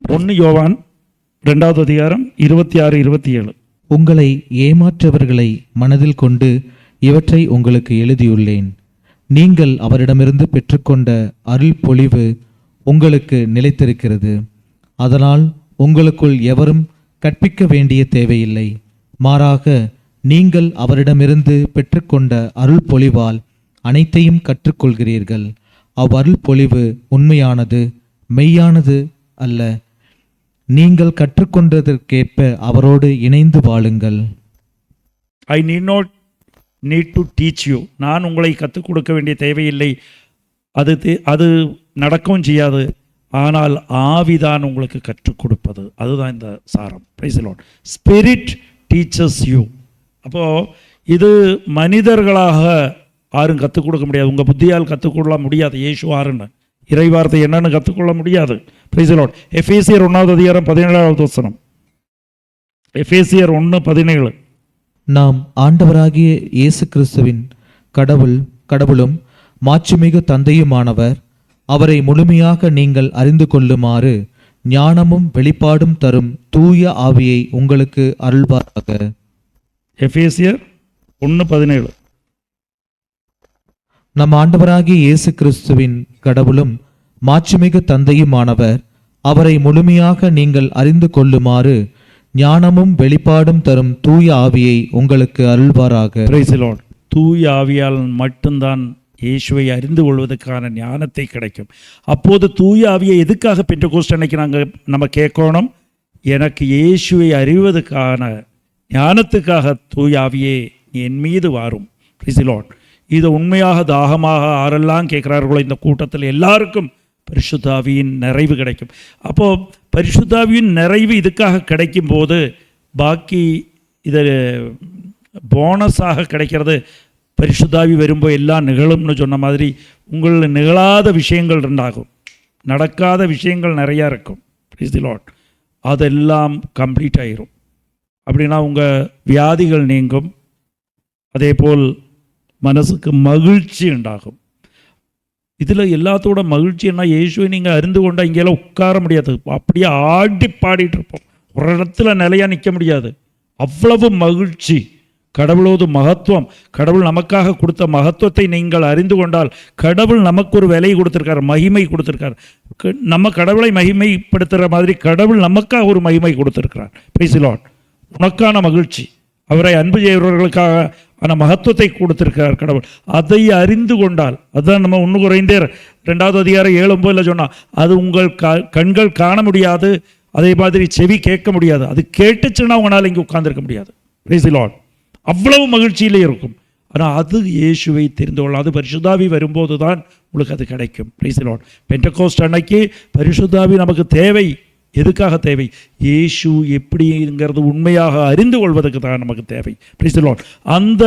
1 யோவான் 2வது அதிகாரம் 26, 27. உங்களை ஏமாற்றவர்களை மனதில் கொண்டு இவற்றை உங்களுக்கு எழுதியுள்ளேன். நீங்கள் அவரிடமிருந்து பெற்றுக்கொண்ட அருள் பொழிவு உங்களுக்கு நிலைத்திருக்கிறது. அதனால் உங்களுக்குள் எவரும் கற்பிக்க வேண்டிய தேவையில்லை. மாறாக நீங்கள் அவரிடமிருந்து பெற்றுக்கொண்ட அருள் பொழிவால் அனைத்தையும் கற்றுக்கொள்கிறீர்கள். அவ்வருள் பொழிவு உண்மையானது, மெய்யானது அல்ல. நீங்கள் கற்றுக்கொண்டதற்கேற்ப அவரோடு இணைந்து வாழுங்கள். I need to teach you. நான் உங்களை கற்றுக் கொடுக்க வேண்டிய தேவையில்லை. அது நடக்கவும் செய்யாது. ஆனால் ஆவிதான் உங்களுக்கு கற்றுக் கொடுப்பது. அதுதான் இந்த சாரம். Price the Lord. Spirit teachers you. அப்போது இது மனிதர்களாக யாரும் கற்றுக் கொடுக்க முடியாது. உங்கள் புத்தியால் கற்றுக்கொள்ள முடியாது. இயேசு ஆறுன்னு இறைவார்த்தை என்னன்னு கற்றுக்கொள்ள முடியாது. Price the Lord. எபேசியர் 1வது அதிகாரம் 17வது வசனம். எபேசியர் 1:17. நாம் ஆண்டவராகிய இயேசு கிறிஸ்துவின் கடவுளும் மாட்சிமிகு தந்தையுமானவர் அவரை முழுமையாக நீங்கள் அறிந்து கொள்ளுமாறு ஞானமும் வெளிப்பாடும் தரும் தூய ஆவியை உங்களுக்கு அருள்வாராக. எபேசியர் 1:17. நம் ஆண்டவராகிய இயேசு கிறிஸ்துவின் கடவுளும் மாட்சிமிகு தந்தையுமானவர் அவரை முழுமையாக நீங்கள் அறிந்து கொள்ளுமாறு ஞானமும் வெளிப்பாடும் தரும் தூய ஆவியை உங்களுக்கு அருள்வாராக. Price the Lord. தூய ஆவியால் மட்டும்தான் இயேசுவை அறிந்து கொள்வதற்கான ஞானத்தை கிடைக்கும். அப்போது தூய ஆவியை எதுக்காக பெந்தெகோஸ்து அன்னைக்கு நம்ம கேட்கணும்? எனக்கு இயேசுவை அறிவதற்கான ஞானத்துக்காக தூய ஆவியே என் மீது வாரும். Price the lord. இது உண்மையாக தாகமாக ஆரெல்லாம் கேட்குறார்களோ இந்த கூட்டத்தில் எல்லாருக்கும் பரிசுத்த ஆவியின் நிறைவு கிடைக்கும். அப்போது பரிசுத்த ஆவியின் நிறைவு இதுக்காக கிடைக்கும் போது பாக்கி இது போனஸாக கிடைக்கிறது. பரிசுத்த ஆவி வரும்போது எல்லாம் நிகழும்னு சொன்ன மாதிரி உங்களில் நிகழாத விஷயங்கள் உண்டாகும், நடக்காத விஷயங்கள் நிறையா இருக்கும். Price the Lord. அதெல்லாம் கம்ப்ளீட் ஆகிரும். அப்படின்னா உங்கள் வியாதிகள் நீங்கும். அதே போல் மனசுக்கு மகிழ்ச்சி உண்டாகும். இதில் எல்லாத்தோட மகிழ்ச்சி என்ன? இயேசுவை நீங்கள் அறிந்து கொண்டால் இங்கெல்லாம் உட்கார முடியாது. அப்படியே ஆடி பாடிட்டு இருப்போம். ஒரு இடத்துல நிலையாக நிற்க முடியாது. அவ்வளவு மகிழ்ச்சி. கடவுளோடு மகத்துவம், கடவுள் நமக்காக கொடுத்த மகத்துவத்தை நீங்கள் அறிந்து கொண்டால், கடவுள் நமக்கு ஒரு விலை கொடுத்துருக்கார், மகிமை கொடுத்துருக்கார். நம்ம கடவுளை மகிமைப்படுத்துகிற மாதிரி கடவுள் நமக்காக ஒரு மகிமை கொடுத்துருக்கிறார். Price the Lord. உனக்கான மகிழ்ச்சி, அவரை அன்பு செய்கிறவர்களுக்காக ஆனால் மகத்துவத்தை கொடுத்திருக்கிறார் கடவுள். அதை அறிந்து கொண்டால், அதுதான் நம்ம 1 கொரிந்தியர் 2வது அதிகாரம் 7:9 சொன்னால், அது உங்கள் கண்கள் காண முடியாது, அதே மாதிரி செவி கேட்க முடியாது. அது கேட்டுச்சுன்னா உங்களால் இங்கே உட்கார்ந்துருக்க முடியாது. Price the Lord. அவ்வளவு மகிழ்ச்சியிலே இருக்கும். ஆனால் அது இயேசுவை தெரிந்து கொள்ள, அது பரிசுத்தாவி வரும்போது தான் உங்களுக்கு அது கிடைக்கும். Praise the Lord. பெந்தெகோஸ்து அன்னைக்கு பரிசுத்தாவி நமக்கு தேவை. எதுக்காக தேவை? இயேசு எப்படிங்கிறது உண்மையாக அறிந்து கொள்வதற்கு தான் நமக்கு தேவை. Price the lord. அந்த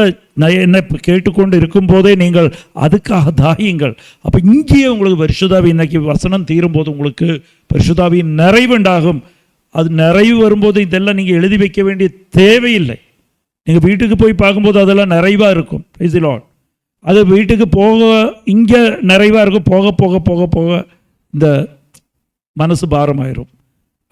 என்னை கேட்டுக்கொண்டு இருக்கும்போதே நீங்கள் அதுக்காக தாயுங்கள். அப்போ இங்கேயே உங்களுக்கு பரிசுத்தாவி, இன்னைக்கு வசனம் தீரும்போது உங்களுக்கு பரிசுத்தாவியின் நிறைவு உண்டாகும். அது நிறைவு வரும்போது இதெல்லாம் நீங்கள் எழுதி வைக்க வேண்டிய தேவையில்லை. நீங்கள் வீட்டுக்கு போய் பார்க்கும்போது அதெல்லாம் நிறைவாக இருக்கும். Price the Lord. அது வீட்டுக்கு போக இங்கே நிறைவாக இருக்கும். போக போக போக போக இந்த மனசு பாரமாயிரும்.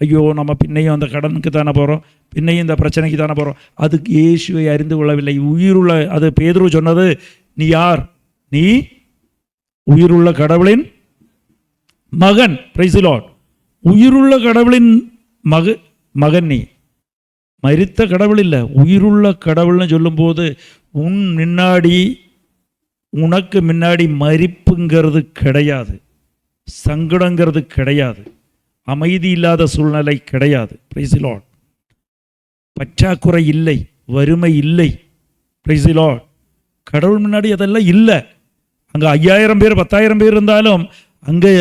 ஐயோ, நம்ம பின்னையும் அந்த கடனுக்கு தானே போகிறோம், பின்னையும் இந்த பிரச்சனைக்கு தானே போகிறோம். அதுக்கு இயேசுவை அறிந்து கொள்ளவில்லை. உயிருள்ள, அது பேதுரு சொன்னது, நீ யார்? நீ உயிருள்ள கடவுளின் மகன். Price the Lord. உயிருள்ள கடவுளின் மகன் நீ. மரித்த கடவுள் இல்லை, உயிருள்ள கடவுள்னு சொல்லும்போது உனக்கு முன்னாடி மரிப்புங்கிறது கிடையாது, சங்கடங்கிறது கிடையாது, அமைதி இல்லாத சூழ்நிலை கிடையாது. Price the Lord. பற்றாக்குறை இல்லை, வறுமை இல்லை. Praise the Lord. கடவுள் முன்னாடி அதெல்லாம் இல்லை. அங்கே 5000 பேர் 10,000 பேர் இருந்தாலும் அங்கே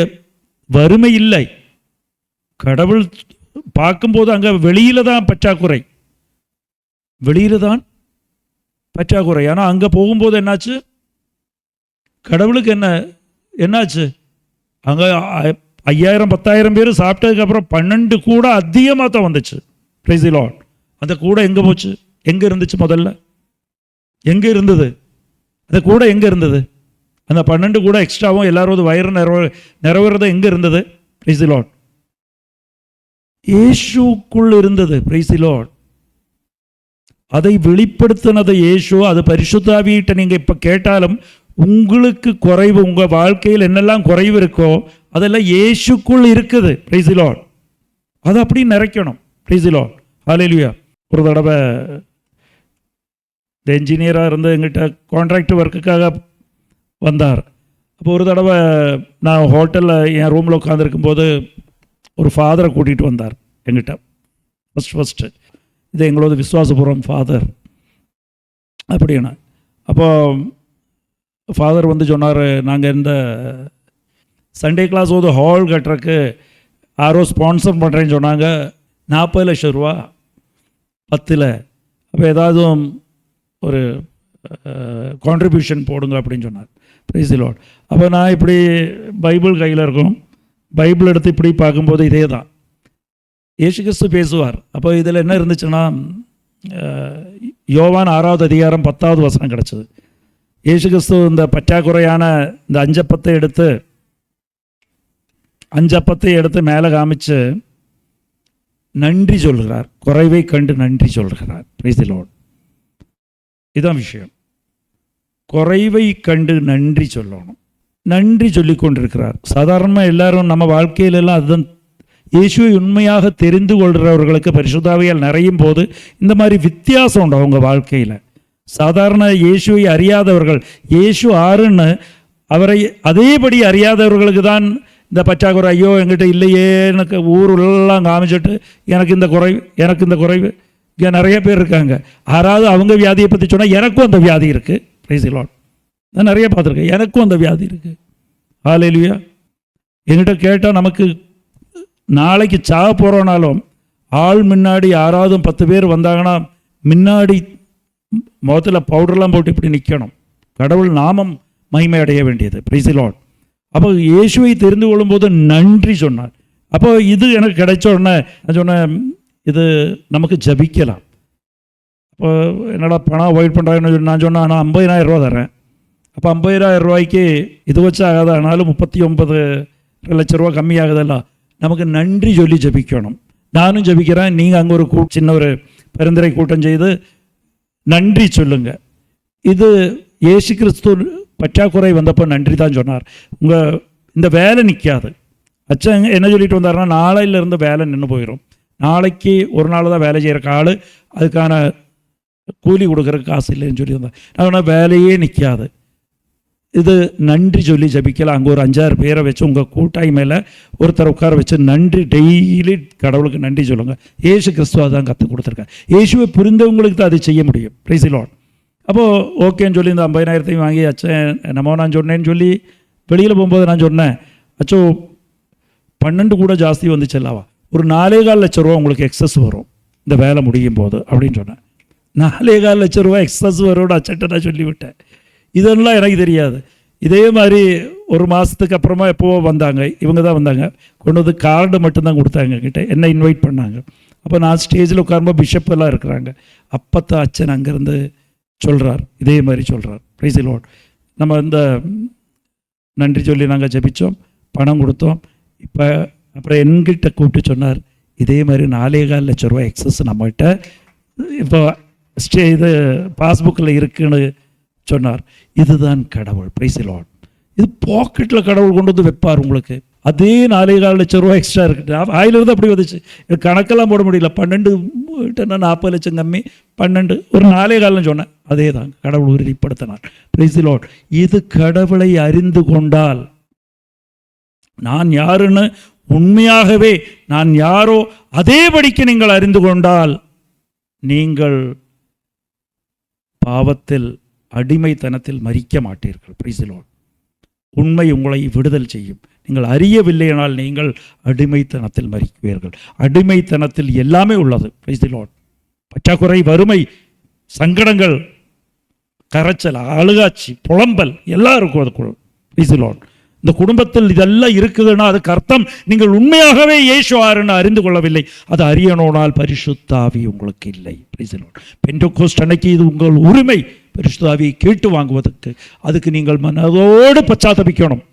வறுமை இல்லை. கடவுள் பார்க்கும்போது அங்கே வெளியில தான் பற்றாக்குறை, வெளியில தான் பற்றாக்குறை. ஆனால் அங்கே போகும்போது என்னாச்சு? கடவுளுக்கு என்னாச்சு? அங்கே 5000 10,000 பேர் சாப்பிட்டதுக்கப்புறம் 12 கூட அதிகமாக தான் வந்துச்சு. Price the lord. அந்த கூட எங்கே போச்சு? எங்கே இருந்துச்சு? முதல்ல எங்கே இருந்தது? அந்த கூட எங்கே இருந்தது? அந்த 12 கூட எக்ஸ்ட்ராவும் எல்லாரும் வயிறு நிறைவேறதை எங்கே இருந்தது? Price the Lord. இயேசுக்குள் இருந்தது. Price the Lord. அதை வெளிப்படுத்தினது இயேசு. அது பரிசுத்த ஆவியிட்ட நீங்கள் இப்போ கேட்டாலும் உங்களுக்கு குறைவு, உங்கள் வாழ்க்கையில் என்னெல்லாம் குறைவு இருக்கோ அதெல்லாம் இயேசுக்குள் இருக்குது. Price the Lord. அதை அப்படி நிறைக்கணும். Price the lord. ஹல்லேலூயா. ஒரு தடவை இந்த என்ஜினியராக இருந்து எங்கிட்ட கான்ட்ராக்ட் ஒர்க்குக்காக வந்தார். அப்போ ஒரு தடவை நான் ஹோட்டலில் என் ரூமில் உட்காந்துருக்கும்போது ஒரு ஃபாதரை கூட்டிகிட்டு வந்தார் எங்கிட்ட. ஃபஸ்ட்டு இது எங்களோட விசுவாசபுரம் ஃபாதர் அப்படின்னா. அப்போ ஃபாதர் வந்து சொன்னார், நாங்கள் இந்த சண்டே கிளாஸ் ஒரு ஹால் கட்டுறக்கு யாரோ ஸ்பான்சர் பண்ணுறேன்னு சொன்னாங்க. 40 லட்சம் ரூபா 10ல். அப்போ ஏதாவது ஒரு கான்ட்ரிபியூஷன் போடுங்க அப்படின்னு சொன்னார். Price the Lord. அப்போ நான் இப்படி பைபிள் கையில் இருக்கும், பைபிள் எடுத்து இப்படி பார்க்கும்போது இதே தான் இயேசு கிறிஸ்து பேசுவார். அப்போ இதில் என்ன இருந்துச்சுன்னா, யோவான் 6வது அதிகாரம் 10வது வசனம் கிடச்சிது. இயேசு கிறிஸ்து இந்த பற்றாக்குறையான இந்த 5 அப்பத்தை எடுத்து மேலே காமிச்சு நன்றி சொல்கிறார். குறைவை கண்டு நன்றி சொல்கிறார். Price the Lord. இதுதான் விஷயம். குறைவை கண்டு நன்றி சொல்லணும். நன்றி சொல்லி கொண்டிருக்கிறார். சாதாரணமாக எல்லாரும் நம்ம வாழ்க்கையிலெல்லாம் அதுதான். இயேசுவை உண்மையாக தெரிந்து கொள்கிறவர்களுக்கு பரிசுத்த ஆவியால் நிறையும் போது இந்த மாதிரி வித்தியாசம் உண்டு அவங்க வாழ்க்கையில். சாதாரண இயேசுவை அறியாதவர்கள், இயேசு ஆறுன்னு அவரை அதேபடி அறியாதவர்களுக்கு தான் இந்த பற்றாக்குறை. ஐயோ என்கிட்ட இல்லையே, எனக்கு ஊரெல்லாம் காமிச்சிட்டு எனக்கு இந்த குறைவு. இங்கே நிறைய பேர் இருக்காங்க. யாராவது அவங்க வியாதியை பற்றி சொன்னால் எனக்கும் அந்த வியாதி இருக்குது. Price the lord. நான் நிறைய பார்த்துருக்கேன், எனக்கும் அந்த வியாதி இருக்குது. ஹல்லேலூயா. என்கிட்ட கேட்டால் நமக்கு நாளைக்கு சாக போகிறோனாலும் ஆள் முன்னாடி யாராவது 10 பேர் வந்தாங்கன்னா முன்னாடி முகத்தில் பவுடர்லாம் போட்டு இப்படி நிற்கணும். கடவுள் நாமம் மகிமை அடைய வேண்டியது. Price the Lord. அப்போ இயேசுவை தெரிந்து கொள்ளும்போது நன்றி சொன்னார். அப்போ இது எனக்கு கிடைச்ச உடனே நான் சொன்னேன், இது நமக்கு ஜபிக்கலாம். இப்போ என்னடா பணம் அவாய்ட் பண்ணுறாங்கன்னு நான் சொன்னேன், நான் 50,000 ரூபா தரேன். அப்போ 50,000 ரூபாய்க்கு இது வச்சு ஆகாது, ஆனாலும் 39 லட்ச ரூபா கம்மியாகுதல்ல. நமக்கு நன்றி சொல்லி ஜபிக்கணும். நானும் ஜபிக்கிறேன். நீங்கள் அங்கே ஒரு சின்ன ஒரு பரிந்துரை கூட்டம் செய்து நன்றி சொல்லுங்கள். இது இயேசு கிறிஸ்து பற்றாக்குறை வந்தப்போ நன்றி தான் சொன்னார். உங்கள் இந்த வேலை நிற்காது. அச்சன் என்ன சொல்லிட்டு வந்தாருன்னா, நாளையிலேருந்து வேலை நின்று போயிடும். நாளைக்கு ஒரு நாள் தான் வேலை செய்கிறக்கு ஆள், அதுக்கான கூலி கொடுக்குறக்கு காசு இல்லைன்னு சொல்லி வந்தார். நான் வேலையே நிற்காது. இது நன்றி சொல்லி ஜபிக்கலாம். அங்கே ஒரு 5-6 பேரை வச்சு உங்கள் கூட்டாய் மேலே ஒருத்தர் உட்கார வச்சு நன்றி டெய்லி கடவுளுக்கு நன்றி சொல்லுங்கள். இயேசு கிறிஸ்துவ தான் கற்றுக் கொடுத்துருக்காங்க. இயேசுவை புரிந்தவங்களுக்கு தான் அதை செய்ய முடியும். Price the Lord. அப்போது ஓகேன்னு சொல்லி இந்த 50,000 வாங்கி அச்சன் என்னமோ நான் சொன்னேன்னு சொல்லி வெளியில் போகும்போது நான் சொன்னேன், அச்சோ 12 கூட ஜாஸ்தி வந்துச்சு அல்லவா, ஒரு 4.25 லட்ச ரூபா உங்களுக்கு எக்ஸஸ் வரும் இந்த வேலை முடியும் போது அப்படின்னு சொன்னேன். 4.25 லட்ச ரூபா எக்ஸஸ் வரோட அச்சட்டை நான் சொல்லிவிட்டேன். இதெல்லாம் எனக்கு தெரியாது. இதே மாதிரி ஒரு மாதத்துக்கு அப்புறமா எப்போவோ வந்தாங்க, இவங்க தான் வந்தாங்க, கொண்டு வந்து கார்டு மட்டும்தான் கொடுத்தாங்க கிட்ட, என்ன இன்வைட் பண்ணாங்க. அப்போ நான் ஸ்டேஜில் உட்காரும்போது பிஷப் எல்லாம் இருக்கிறாங்க. அப்போத்தான் அச்சன் அங்கேருந்து சொல்கிறார், இதே மாதிரி சொல்கிறார். Price the Lord. நம்ம இந்த நன்றி சொல்லி நாங்கள் ஜெபித்தோம், பணம் கொடுத்தோம். இப்போ அப்புறம் என்கிட்ட கூப்பிட்டு சொன்னார், இதே மாதிரி 4.25 லட்ச ரூபா எக்ஸஸ் நம்மகிட்ட இப்போ இது பாஸ்புக்கில் இருக்குன்னு சொன்னார். இதுதான் கடவுள். Price the lord. இது பாக்கெட்டில் கடவுள் கொண்டு வந்து வைப்பார் உங்களுக்கு. அதே 4.25 லட்ச ரூபா எக்ஸ்ட்ரா இருக்குது. ஆயிலிருந்து அப்படி வந்துச்சு, கணக்கெல்லாம் போட முடியல. 12 40 லட்சம் கம்மி, 12 ஒரு 4.25 சொன்னேன். அதே தான் கடவுள் உறுதிப்படுத்தினார். Price the lord. இது கடவுளை அறிந்து கொண்டால், நான் யாருன்னு உண்மையாகவே நான் யாரோ அதேபடிக்கு நீங்கள் அறிந்து கொண்டால், நீங்கள் பாவத்தில் அடிமைத்தனத்தில் மரிக்க மாட்டீர்கள். Price the Lord. உண்மை உங்களை விடுதல் செய்யும். நீங்கள் அறியவில்லையானால் நீங்கள் அடிமைத்தனத்தில் மரிக்குவீர்கள். அடிமைத்தனத்தில் எல்லாமே உள்ளது. Price the Lord. பற்றாக்குறை, வறுமை, சங்கடங்கள், கரைச்சல், அழுகாட்சி, புலம்பல் எல்லாம் இருக்கும் அதுக்குள்ள. Price the Lord. இந்த குடும்பத்தில் இதெல்லாம் இருக்குதுன்னா அதுக்கு அர்த்தம் நீங்கள் உண்மையாகவே இயேசு ஆறுன்னு அறிந்து கொள்ளவில்லை. அது அறியணும்னால் பரிசுத்த ஆவி உங்களுக்கு இல்லை. Praise the Lord. பெந்தெகோஸ்து அன்னைக்கு இது உங்கள் உரிமை, பரிசுத்த ஆவியை கேட்டு வாங்குவதற்கு. அதுக்கு நீங்கள் மனதோடு பச்சாத்தபிக்கணும்.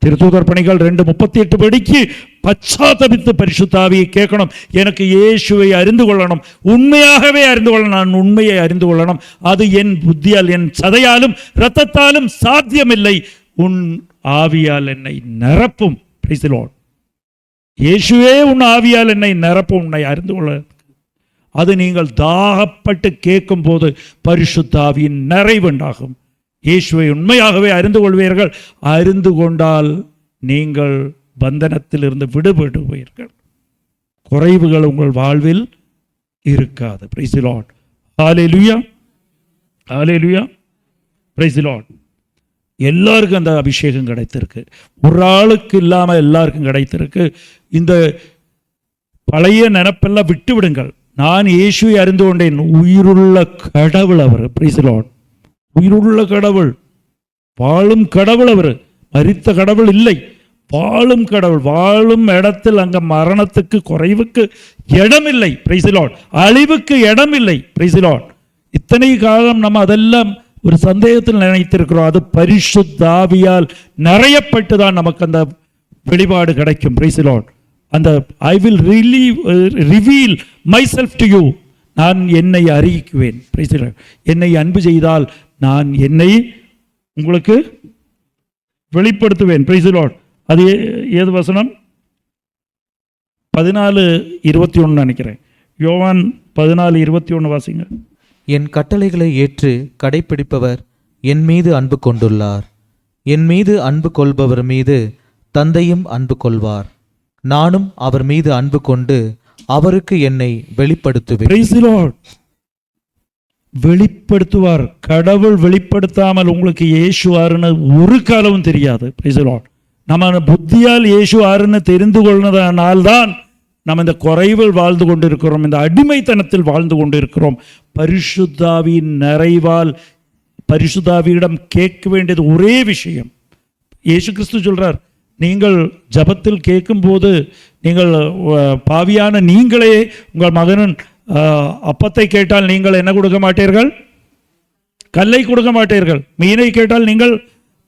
திருத்தூதர் பணிகள் 2:38 படிக்கு பச்சாத்தபித்து பரிசுத்தாவியை கேட்கணும். எனக்கு இயேசுவை அறிந்து கொள்ளணும், உண்மையாகவே அறிந்து கொள்ளணும். நான் உண்மையை அறிந்து கொள்ளணும். அது என் புத்தியால், என் சதையாலும் இரத்தத்தாலும் சாத்தியமில்லை. உன் ஆவியால் என்னை நிரப்பும். Price the Lord. இயேசுவே உன் ஆவியால் என்னை நிரப்பும், உன்னை அறிந்து கொள்ள. அது நீங்கள் தாகப்பட்டு கேட்கும் போது பரிசுத்த ஆவியின் நிறைவுண்டாகும். இயேசுவை உண்மையாகவே அறிந்து கொள்வீர்கள். அறிந்து கொண்டால் நீங்கள் பந்தனத்திலிருந்து விடுபடுவீர்கள். குறைவுகள் உங்கள் வாழ்வில் இருக்காது. Price the lord. Hallelujah, hallelujah, praise the Lord. எல்லாருக்கும் அந்த அபிஷேகம் கிடைத்திருக்கு. ஒரு ஆளுக்கு இல்லாமல் எல்லாருக்கும் கிடைத்திருக்கு. இந்த பழைய நினைப்பெல்லாம் விட்டு விடுங்கள். நான் இயேசுவை அறிந்து கொண்டேன். உயிருள்ள கடவுள் அவர். Price the Lord. உயிருள்ள கடவுள், வாழும் கடவுள் அவர். மரித்த கடவுள் இல்லை, வாழும் கடவுள். வாழும் இடத்தில் அங்க மரணத்துக்கு, குறைவுக்கு இடமில்லை. Price the Lord. அழிவுக்கு இடமில்லை. Price the Lord. இத்தனை காலம் நம்ம அதெல்லாம் ஒரு சந்தேகத்தில் நினைத்திருக்கிறோம். அது பரிசுத்த ஆவியால் நிறையப்பட்டு தான் நமக்கு அந்த வெளிப்பாடு கிடைக்கும். Praise the lord. அந்த I will reveal myself to you. நான் என்னை அறிவிக்குவேன். Price the Lord. என்னை அன்பு செய்தால் நான் என்னை உங்களுக்கு வெளிப்படுத்துவேன். Price the Lord. அது ஏது வசனம்? 14:21 நினைக்கிறேன். யோவான் 14:21 வாசிங்க. என் கட்டளைகளை ஏற்று கடைப்பிடிப்பவர் என் மீது அன்பு கொண்டுள்ளார். என் மீது அன்பு கொள்பவர் மீது தந்தையும் அன்பு கொள்வார். நானும் அவர் மீது அன்பு கொண்டு அவருக்கு என்னை வெளிப்படுத்துவேன். Price the Lord. வெளிப்படுத்துவார். கடவுள் வெளிப்படுத்தாமல் உங்களுக்கு இயேசு ஆறுன்னு ஒரு காலமும் தெரியாது. Price the Lord. நம்ம புத்தியால் இயேசு ஆறுன்னு தெரிந்து கொள்வதனால்தான் நம்ம இந்த குறைவில் வாழ்ந்து கொண்டிருக்கிறோம், இந்த அடிமைத்தனத்தில் வாழ்ந்து கொண்டிருக்கிறோம். பரிசுத்தாவியின் நிறைவால் பரிசுத்தாவியிடம் கேட்க வேண்டியது ஒரே விஷயம். இயேசு கிறிஸ்து சொல்றார், நீங்கள் ஜபத்தில் கேட்கும்போது நீங்கள் பாவியான நீங்களே உங்கள் மகனின் அப்பத்தை கேட்டால் நீங்கள் என்ன கொடுக்க மாட்டீர்கள்? கல்லை கொடுக்க மாட்டீர்கள். மீனை கேட்டால் நீங்கள்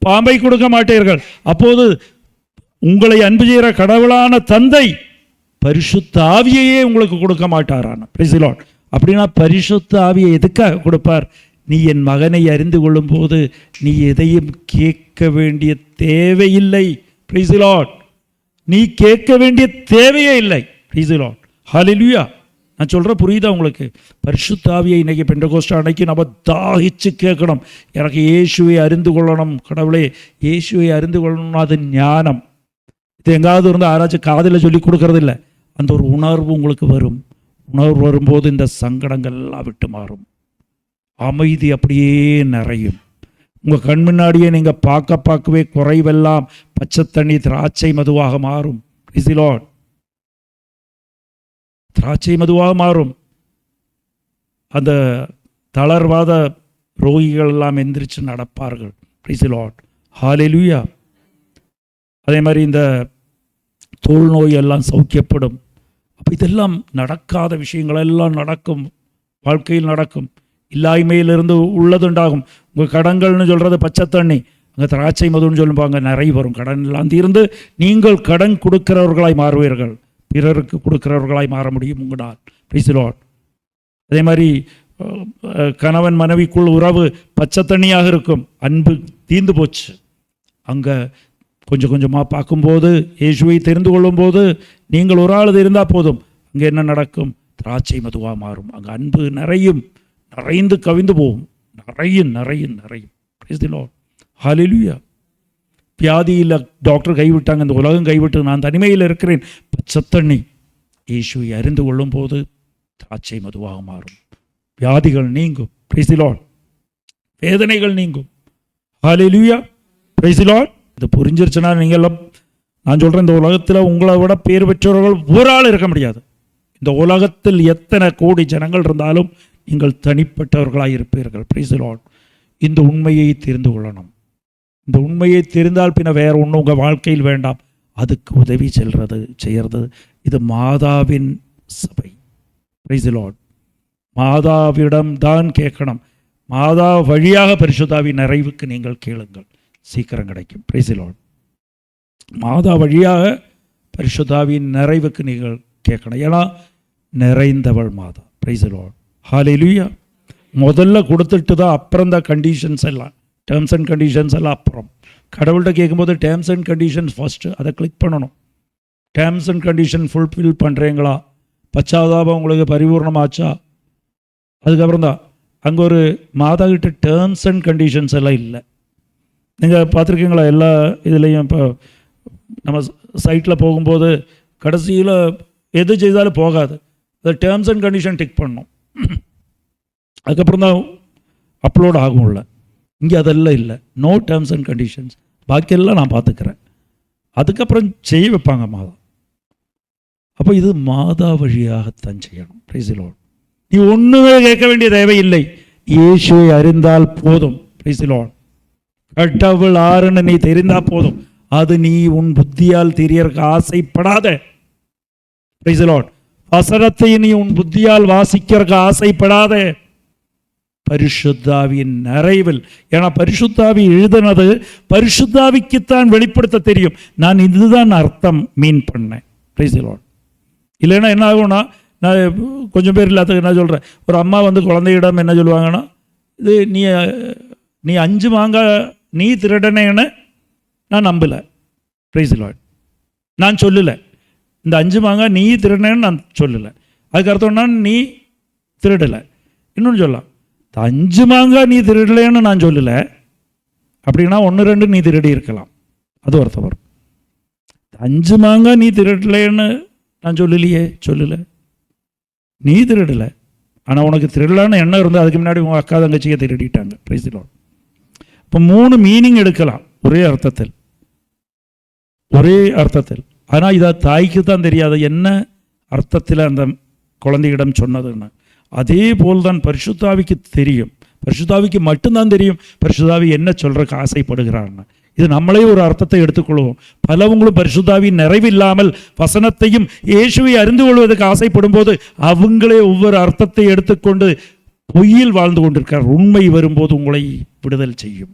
பாம்பை கொடுக்க மாட்டீர்கள். அப்போது உங்களை அன்பு செய்கிற கடவுளான தந்தை பரிசுத்த ஆவியையே உங்களுக்கு கொடுக்க மாட்டாரான. Price the Lord. அப்படின்னா பரிசுத்த ஆவியை எதுக்காக கொடுப்பார்? நீ என் மகனை அறிந்து கொள்ளும் போது நீ எதையும் கேட்க வேண்டிய தேவையில்லை. Praise the lord. நீ கேட்க வேண்டிய தேவையே இல்லை. Praise the lord. ஹல்லேலூயா. நான் சொல்கிறேன், புரியுதா உங்களுக்கு? பரிசுத்த ஆவியை இன்னைக்கு பெண்டகோஸ்ட் அன்னைக்கு நம்ம தாகிச்சு கேட்கணும். எனக்கு இயேசுவை அறிந்து கொள்ளணும். கடவுளே, இயேசுவை அறிந்து கொள்ளணும். அது ஞானம். இது எங்காவது இருந்து யாராச்சும் காதில் சொல்லி கொடுக்கறது இல்லை. அந்த ஒரு உணர்வு உங்களுக்கு வரும். உணர்வு வரும்போது இந்த சங்கடங்கள் எல்லாம் விட்டு மாறும். அமைதி அப்படியே நிறையும். உங்கள் கண் முன்னாடியே நீங்கள் பார்க்கவே குறைவெல்லாம் பச்சை தண்ணி திராட்சை மதுவாக மாறும். Praise the lord. திராட்சை மதுவாக மாறும். அந்த தளர்வாத ரோகிகள் எல்லாம் எந்திரிச்சு நடப்பார்கள். Praise the lord. ஹல்லேலூயா. அதே மாதிரி இந்த தோல் நோய் எல்லாம் சௌக்கியப்படும். அப்போ இதெல்லாம் நடக்காத விஷயங்கள் எல்லாம் நடக்கும், வாழ்க்கையில் நடக்கும். இல்லாய்மையிலிருந்து உள்ளதுண்டாகும். உங்கள் கடன்கள்னு சொல்கிறது பச்சை தண்ணி, அங்கே திராட்சை மதுன்னு சொல்லுவாங்க. நிறைய வரும். கடன் எல்லாம் தீர்ந்து நீங்கள் கடன் கொடுக்கிறவர்களாய் மாறுவீர்கள். பிறருக்கு கொடுக்கிறவர்களாய் மாற முடியும் உங்களால். Price the Lord. அதே மாதிரி கணவன் மனைவிக்குள் உறவு பச்சை தண்ணியாக இருக்கும். அன்பு தீர்ந்து போச்சு. அங்கே கொஞ்சம் கொஞ்சமாக பார்க்கும்போது, இயேசுவை தெரிந்து கொள்ளும்போது, நீங்கள் ஒரு ஆள் இருந்தால் போதும், அங்கே என்ன நடக்கும்? திராட்சை மதுவாக மாறும். அங்கே அன்பு நிறையும், நிறைந்து கவிந்து போகும். நிறையும் நிறையும் நிறையும். Praise the lord. ஹல்லேலூயா. வியாதியில் டாக்டர் கைவிட்டாங்க, இந்த உலகம் கைவிட்டு நான் தனிமையில் இருக்கிறேன். பச்சை தண்ணி இயேசுவை அறிந்து கொள்ளும் போது திராட்சை மதுவாக மாறும். வியாதிகள் நீங்கும். Praise the lord. வேதனைகள் நீங்கும். ஹல்லேலூயா. Praise the lord. இது புரிஞ்சிருச்சுன்னா நீங்கள், நான் சொல்கிறேன், இந்த உலகத்தில் உங்களை விட பேர் பெற்றவர்கள் ஒரு ஆள் இருக்க முடியாது. இந்த உலகத்தில் எத்தனை கோடி ஜனங்கள் இருந்தாலும் நீங்கள் தனிப்பட்டவர்களாக இருப்பீர்கள். Price the Lord. இந்த உண்மையை தெரிந்து கொள்ளணும். இந்த உண்மையை தெரிந்தால் பின்ன வேற ஒன்றும் உங்கள் வாழ்க்கையில் வேண்டாம். அதுக்கு உதவி செய்கிறது இது மாதாவின் சபை. Price the Lord. மாதாவிடம் தான் கேட்கணும். மாதா வழியாக பரிசுத்தாவின் நிறைவுக்கு நீங்கள் கேளுங்கள். சீக்கிரம் கிடைக்கும். Praise the lord. மாதா வழியாக பரிசுத்தாவியின் நிறைவுக்கு நீங்கள் கேட்கணும். ஏன்னா நிறைந்தவள் மாதா. Praise the lord. ஹல்லேலூயா. முதல்ல கொடுத்துட்டு தான் அப்புறம் தான் கண்டிஷன்ஸ் எல்லாம், டேர்ம்ஸ் அண்ட் கண்டிஷன்ஸ் எல்லாம் அப்புறம். கடவுள்கிட்ட கேட்கும்போது டேர்ம்ஸ் அண்ட் கண்டிஷன்ஸ் ஃபஸ்ட்டு, அதை கிளிக் பண்ணணும். டேர்ம்ஸ் அண்ட் கண்டிஷன் ஃபுல்ஃபில் பண்ணுறீங்களா, பச்சாதாபம் உங்களுக்கு பரிபூர்ணமாச்சா, அதுக்கப்புறம் தான். அங்கே ஒரு மாதா கிட்ட டேர்ம்ஸ் அண்ட் கண்டிஷன்ஸ் எல்லாம் இல்லை. நீங்கள் பார்த்துருக்கீங்களா எல்லா இதுலேயும்? இப்போ நம்ம சைட்டில் போகும்போது கடைசியில் எது செய்தாலும் போகாது, அதை டேர்ம்ஸ் அண்ட் கண்டிஷன் டிக் பண்ணணும், அதுக்கப்புறம் தான் அப்லோட் ஆகும்ல. இங்கே அதெல்லாம் இல்லை, நோ டேர்ம்ஸ் அண்ட் கண்டிஷன்ஸ், பாக்கியெல்லாம் நான் பார்த்துக்கிறேன், அதுக்கப்புறம் செய்ய வைப்பாங்க மாதா. அப்போ இது மாதா வழியாகத்தான் செய்யணும். Price the lord. நீ ஒன்றுமே கேட்க வேண்டிய தேவையில்லை, இயேசுவை அறிந்தால் போதும். Price the Lord. கடவுள் ஆறுன்னு நீ தெரிந்தால் போதும். அது நீ உன் புத்தியால் தெரியறக்கு ஆசைப்படாத. Price the Lord. வசனத்தை நீ உன் புத்தியால் வாசிக்கிறக்கு ஆசைப்படாத. பரிசுத்தாவியின் நிறைவில். ஏன்னா பரிசுத்தாவி எழுதினது பரிசுத்தாவிக்குத்தான் வெளிப்படுத்த தெரியும். நான் இதுதான் அர்த்தம் மீன் பண்ணேன். Price the Lord. இல்லைன்னா என்ன ஆகும்னா, நான் கொஞ்சம் பேர் இல்லாத என்ன சொல்கிறேன், ஒரு அம்மா வந்து குழந்தையிடம் என்ன சொல்லுவாங்கன்னா, இது நீ 5 மாங்காய் நீ திருடனேன்னு நான் நம்பலை. Praise the lord. நான் சொல்லலை, இந்த 5 மாங்காய் நீ திருடனேன்னு நான் சொல்லலை. அதுக்கு அர்த்தம்னா நீ திருடலை. இன்னொன்று சொல்லலாம், 5 மாங்காய் நீ திருடலைன்னு நான் சொல்லலை, அப்படின்னா 1-2 நீ திருடி இருக்கலாம், அது அர்த்தம் வரும். 5 மாங்காய் நீ திருடலைன்னு நான் சொல்லலை, நீ திருடலை, ஆனால் உனக்கு திருடலான்னு எண்ணம் இருந்தால் அதுக்கு முன்னாடி உங்கள் அக்கா தங்கச்சியை திருடிட்டாங்க. Price the Lord. இப்போ 3 மீனிங் எடுக்கலாம் ஒரே அர்த்தத்தில். ஆனால் இதை தாய்க்கு தான் தெரியாது என்ன அர்த்தத்தில் அந்த குழந்தையிடம் சொன்னதுன்னு. அதே போல் தான் பரிசுத்தாவிக்கு தெரியும். பரிசுத்தாவிக்கு மட்டும்தான் தெரியும் பரிசுத்தாவி என்ன சொல்கிறக்கு ஆசைப்படுகிறான்னு. இது நம்மளே ஒரு அர்த்தத்தை எடுத்துக்கொள்வோம். பலவங்களும் பரிசுத்தாவின் நிறைவில்லாமல் வசனத்தையும் இயேசுவை அறிந்து கொள்வதற்கு ஆசைப்படும் போது அவங்களே ஒவ்வொரு அர்த்தத்தை எடுத்துக்கொண்டு பொய்யில் வாழ்ந்து கொண்டிருக்கிறார். உண்மை வரும்போது உங்களை விடுதல் செய்யும்.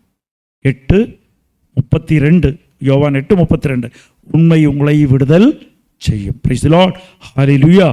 8:32 யோவான் 8:32 உண்மை உங்களை விடுதல் செய்யும். Price the lord. ஹல்லேலூயா.